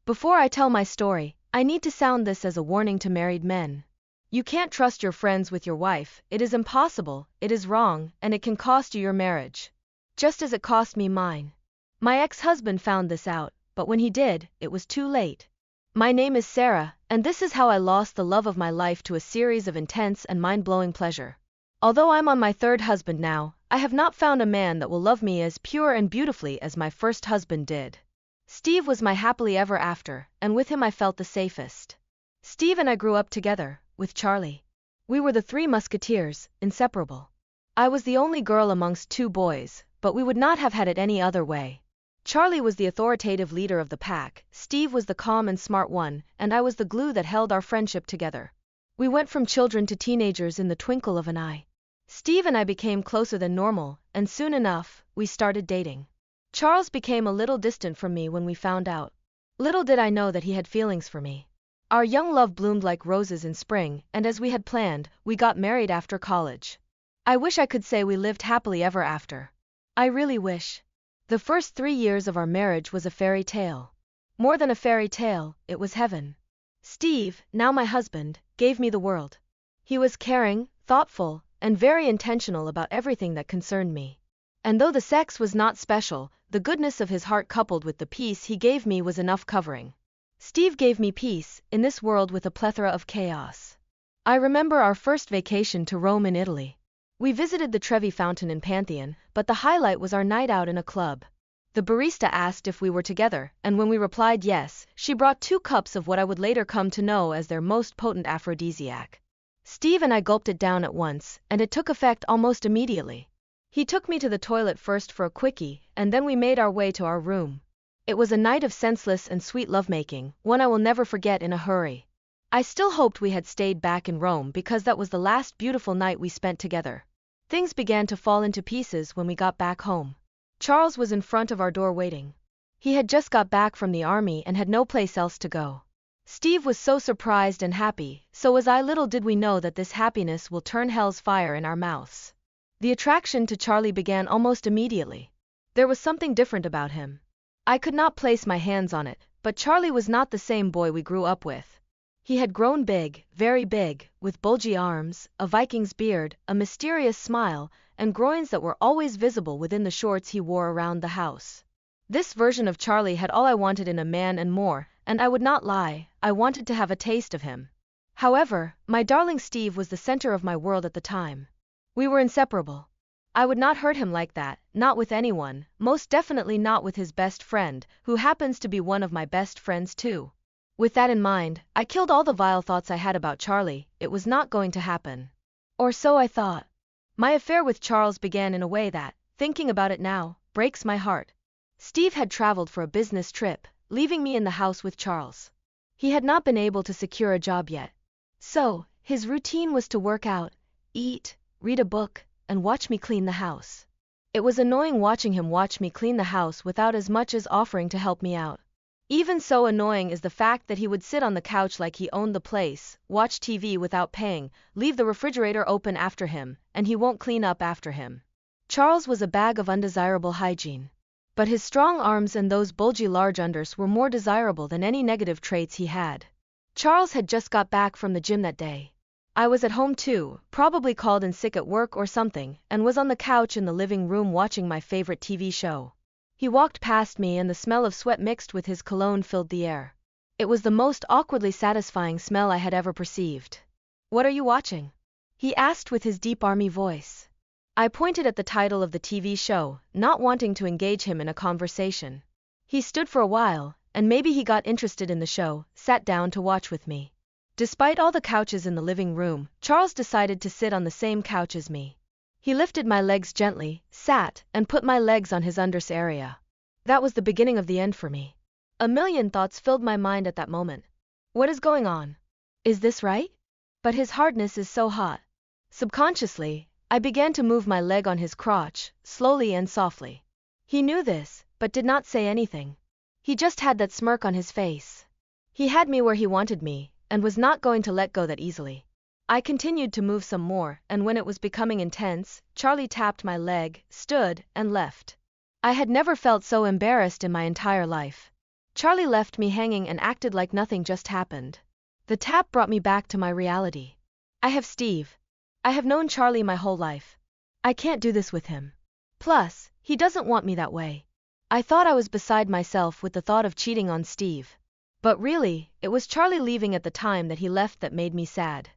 Before I tell my story, I need to sound this as a warning to married men. You can't trust your friends with your wife, it is impossible, it is wrong, and it can cost you your marriage. Just as it cost me mine. My ex-husband found this out, but when he did, it was too late. My name is Sarah, and this is how I lost the love of my life to a series of intense and mind-blowing pleasure. Although I'm on my third husband now, I have not found a man that will love me as pure and beautifully as my first husband did. Steve was my happily ever after, and with him I felt the safest. Steve and I grew up together, with Charlie. We were the three musketeers, inseparable. I was the only girl amongst two boys, but we would not have had it any other way. Charlie was the authoritative leader of the pack, Steve was the calm and smart one, and I was the glue that held our friendship together. We went from children to teenagers in the twinkle of an eye. Steve and I became closer than normal, and soon enough, we started dating. Charles became a little distant from me when we found out. Little did I know that he had feelings for me. Our young love bloomed like roses in spring, and as we had planned, we got married after college. I wish I could say we lived happily ever after. I really wish. The first 3 years of our marriage was a fairy tale. More than a fairy tale, it was heaven. Steve, now my husband, gave me the world. He was caring, thoughtful, and very intentional about everything that concerned me. And though the sex was not special, the goodness of his heart coupled with the peace he gave me was enough covering. Steve gave me peace, in this world with a plethora of chaos. I remember our first vacation to Rome in Italy. We visited the Trevi Fountain in Pantheon, but the highlight was our night out in a club. The barista asked if we were together, and when we replied yes, she brought 2 cups of what I would later come to know as their most potent aphrodisiac. Steve and I gulped it down at once, and it took effect almost immediately. He took me to the toilet first for a quickie, and then we made our way to our room. It was a night of senseless and sweet lovemaking, one I will never forget in a hurry. I still hoped we had stayed back in Rome because that was the last beautiful night we spent together. Things began to fall into pieces when we got back home. Charles was in front of our door waiting. He had just got back from the army and had no place else to go. Steve was so surprised and happy, so was I. Little did we know that this happiness will turn hell's fire in our mouths. The attraction to Charlie began almost immediately. There was something different about him. I could not place my hands on it, but Charlie was not the same boy we grew up with. He had grown big, very big, with bulgy arms, a Viking's beard, a mysterious smile, and groins that were always visible within the shorts he wore around the house. This version of Charlie had all I wanted in a man and more, and I would not lie, I wanted to have a taste of him. However, my darling Steve was the center of my world at the time. We were inseparable. I would not hurt him like that, not with anyone, most definitely not with his best friend, who happens to be one of my best friends too. With that in mind, I killed all the vile thoughts I had about Charlie. It was not going to happen. Or so I thought. My affair with Charles began in a way that, thinking about it now, breaks my heart. Steve had traveled for a business trip, leaving me in the house with Charles. He had not been able to secure a job yet. So, his routine was to work out, eat, read a book, and watch me clean the house. It was annoying watching him watch me clean the house without as much as offering to help me out. Even so annoying is the fact that he would sit on the couch like he owned the place, watch TV without paying, leave the refrigerator open after him, and he won't clean up after him. Charles was a bag of undesirable hygiene. But his strong arms and those bulgy large unders were more desirable than any negative traits he had. Charles had just got back from the gym that day. I was at home too, probably called in sick at work or something, and was on the couch in the living room watching my favorite TV show. He walked past me and the smell of sweat mixed with his cologne filled the air. It was the most awkwardly satisfying smell I had ever perceived. "What are you watching?" he asked with his deep army voice. I pointed at the title of the TV show, not wanting to engage him in a conversation. He stood for a while, and maybe he got interested in the show, sat down to watch with me. Despite all the couches in the living room, Charles decided to sit on the same couch as me. He lifted my legs gently, sat, and put my legs on his unders area. That was the beginning of the end for me. A million thoughts filled my mind at that moment. What is going on? Is this right? But his hardness is so hot. Subconsciously, I began to move my leg on his crotch, slowly and softly. He knew this, but did not say anything. He just had that smirk on his face. He had me where he wanted me, and was not going to let go that easily. I continued to move some more, and when it was becoming intense, Charlie tapped my leg, stood, and left. I had never felt so embarrassed in my entire life. Charlie left me hanging and acted like nothing just happened. The tap brought me back to my reality. I have Steve. I have known Charlie my whole life. I can't do this with him. Plus, he doesn't want me that way. I thought I was beside myself with the thought of cheating on Steve. But really, it was Charlie leaving at the time that he left that made me sad.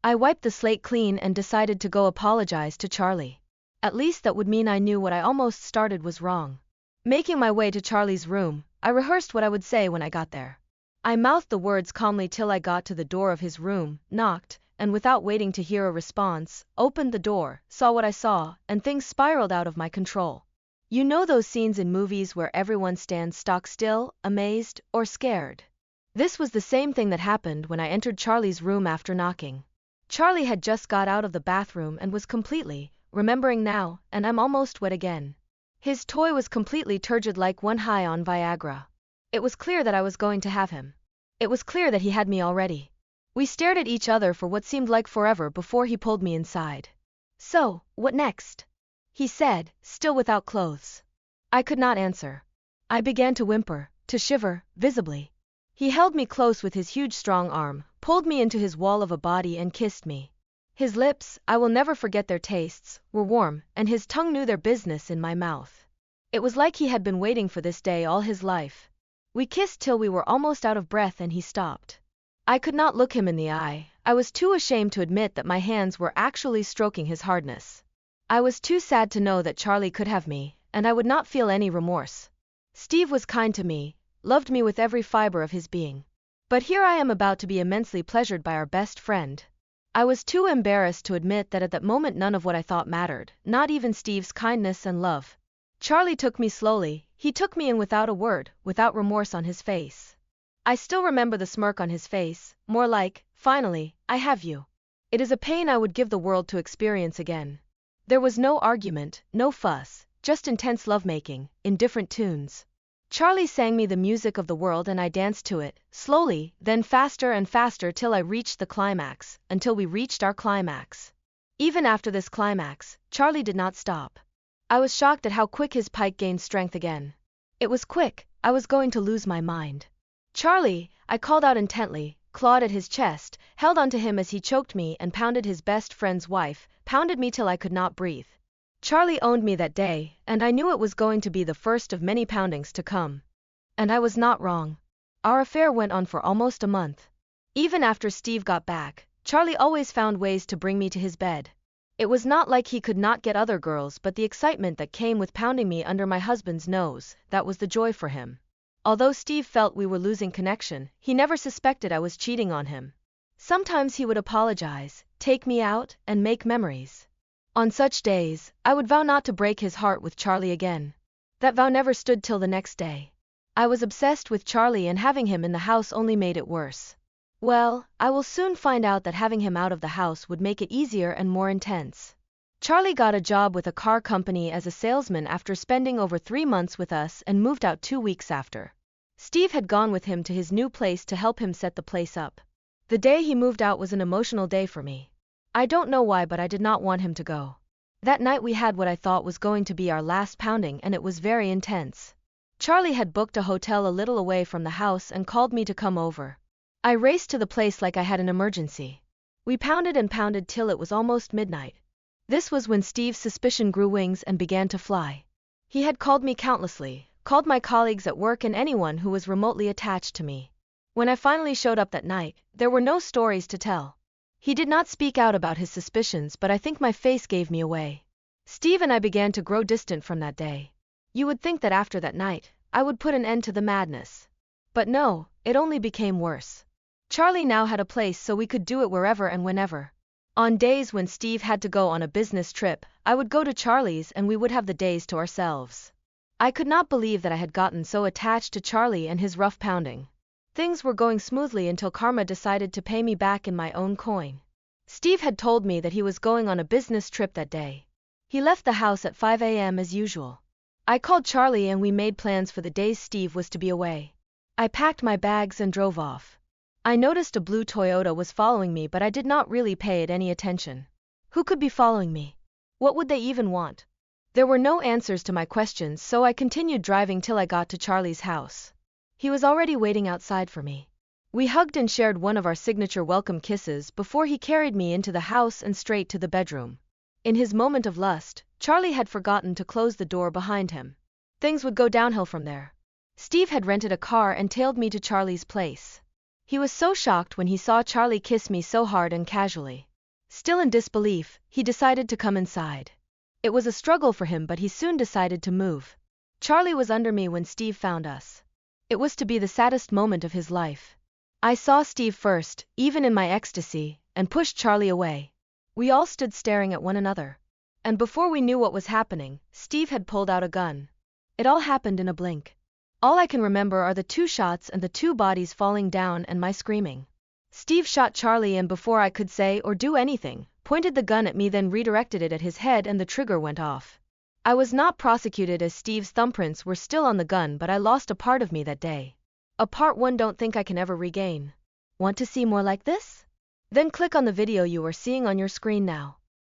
I wiped the slate clean and decided to go apologize to Charlie. At least that would mean I knew what I almost started was wrong. Making my way to Charlie's room, I rehearsed what I would say when I got there. I mouthed the words calmly till I got to the door of his room, knocked, and without waiting to hear a response, opened the door, saw what I saw, and things spiraled out of my control. You know those scenes in movies where everyone stands stock still, amazed, or scared? This was the same thing that happened when I entered Charlie's room after knocking. Charlie had just got out of the bathroom and was completely, remembering now, and I'm almost wet again. His toy was completely turgid like one high on Viagra. It was clear that I was going to have him. It was clear that he had me already. We stared at each other for what seemed like forever before he pulled me inside. So, what next? He said, still without clothes. I could not answer. I began to whimper, to shiver, visibly. He held me close with his huge strong arm, pulled me into his wall of a body and kissed me. His lips, I will never forget their tastes, were warm, and his tongue knew their business in my mouth. It was like he had been waiting for this day all his life. We kissed till we were almost out of breath and he stopped. I could not look him in the eye. I was too ashamed to admit that my hands were actually stroking his hardness. I was too sad to know that Charlie could have me, and I would not feel any remorse. Steve was kind to me, loved me with every fiber of his being. But here I am about to be immensely pleasured by our best friend. I was too embarrassed to admit that at that moment none of what I thought mattered, not even Steve's kindness and love. Charlie took me slowly, he took me in without a word, without remorse on his face. I still remember the smirk on his face, more like, finally, I have you. It is a pain I would give the world to experience again. There was no argument, no fuss, just intense lovemaking, in different tunes. Charlie sang me the music of the world and I danced to it, slowly, then faster and faster till I reached the climax, until we reached our climax. Even after this climax, Charlie did not stop. I was shocked at how quick his pike gained strength again. It was quick, I was going to lose my mind. Charlie, I called out intently, clawed at his chest, held onto him as he choked me and pounded his best friend's wife, pounded me till I could not breathe. Charlie owned me that day, and I knew it was going to be the first of many poundings to come. And I was not wrong. Our affair went on for almost a month. Even after Steve got back, Charlie always found ways to bring me to his bed. It was not like he could not get other girls, but the excitement that came with pounding me under my husband's nose, that was the joy for him. Although Steve felt we were losing connection, he never suspected I was cheating on him. Sometimes he would apologize, take me out, and make memories. On such days, I would vow not to break his heart with Charlie again. That vow never stood till the next day. I was obsessed with Charlie and having him in the house only made it worse. Well, I will soon find out that having him out of the house would make it easier and more intense. Charlie got a job with a car company as a salesman after spending over 3 months with us and moved out 2 weeks after. Steve had gone with him to his new place to help him set the place up. The day he moved out was an emotional day for me. I don't know why, but I did not want him to go. That night we had what I thought was going to be our last pounding and it was very intense. Charlie had booked a hotel a little away from the house and called me to come over. I raced to the place like I had an emergency. We pounded and pounded till it was almost midnight. This was when Steve's suspicion grew wings and began to fly. He had called me countlessly, called my colleagues at work and anyone who was remotely attached to me. When I finally showed up that night, there were no stories to tell. He did not speak out about his suspicions, but I think my face gave me away. Steve and I began to grow distant from that day. You would think that after that night, I would put an end to the madness. But no, it only became worse. Charlie now had a place so we could do it wherever and whenever. On days when Steve had to go on a business trip, I would go to Charlie's and we would have the days to ourselves. I could not believe that I had gotten so attached to Charlie and his rough pounding. Things were going smoothly until karma decided to pay me back in my own coin. Steve had told me that he was going on a business trip that day. He left the house at 5 a.m. as usual. I called Charlie and we made plans for the days Steve was to be away. I packed my bags and drove off. I noticed a blue Toyota was following me, but I did not really pay it any attention. Who could be following me? What would they even want? There were no answers to my questions, so I continued driving till I got to Charlie's house. He was already waiting outside for me. We hugged and shared one of our signature welcome kisses before he carried me into the house and straight to the bedroom. In his moment of lust, Charlie had forgotten to close the door behind him. Things would go downhill from there. Steve had rented a car and tailed me to Charlie's place. He was so shocked when he saw Charlie kiss me so hard and casually. Still in disbelief, he decided to come inside. It was a struggle for him, but he soon decided to move. Charlie was under me when Steve found us. It was to be the saddest moment of his life. I saw Steve first, even in my ecstasy, and pushed Charlie away. We all stood staring at one another. And before we knew what was happening, Steve had pulled out a gun. It all happened in a blink. All I can remember are the 2 shots and the 2 bodies falling down and my screaming. Steve shot Charlie, and before I could say or do anything, pointed the gun at me, then redirected it at his head, and the trigger went off. I was not prosecuted as Steve's thumbprints were still on the gun, but I lost a part of me that day. A part one don't think I can ever regain. Want to see more like this? Then click on the video you are seeing on your screen now.